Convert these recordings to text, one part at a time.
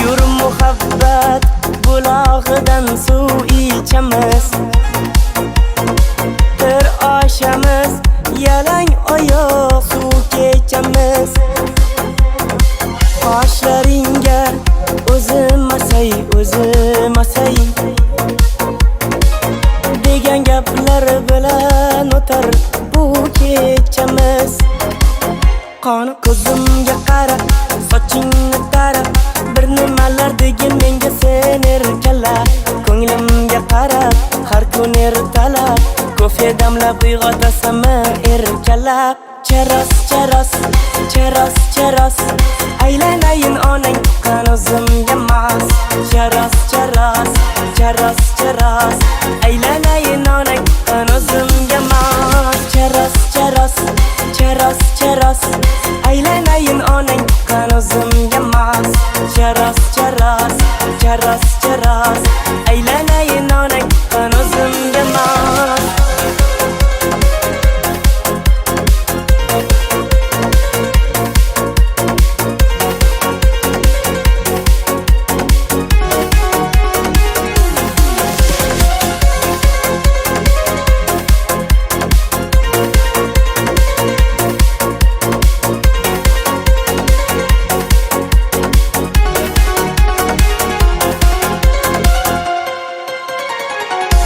Nur muhabbat bulog'idan suv ichamiz. Bir oshamiz, yalang oyoq suv kechamiz. Qoshlaringga o'zim asay degan gaplar bilan o'tar bu kechamiz. Qoni ko'zimga qara, sochingni tara, bir nimalar degin menga sen erkala. Ko'nglimga qarab, har kun ertalab, kofe damlab uyg'otasanmi erkalab. Charos, aylanayin onang tuqqan o'zimga mas. Charos, aylanayin onang tuqqan o'zimga mas. Charos, aylanayin onang tuqqan o'zimga mas. Charos, aylanayin onang tuqqan o'zimga mas.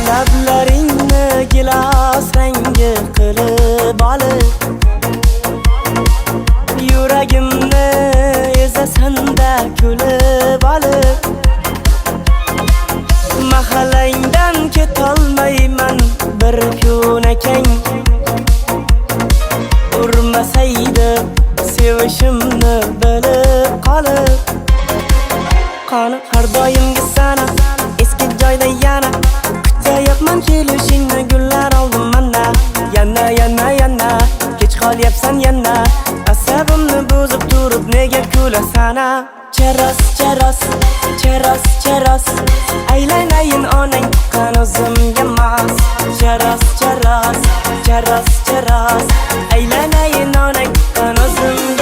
Lablaringni gilos rangi qilib olib, yuragimni ezasan-da kulib olib. Mahallangdan ketolmayman bir kun akang, urmasaydi sevishimni bilib qolib. Qoni har doimgi sana, eski joyda yana yapman kelishingni, gullar oldim mana. Yana kech qolyapsan yana, asabimni buzib turib nega kulasana. Charos, aylanayin onang tuqqan o'zimga mas. Charos, aylanayin onang tuqqan o'zimga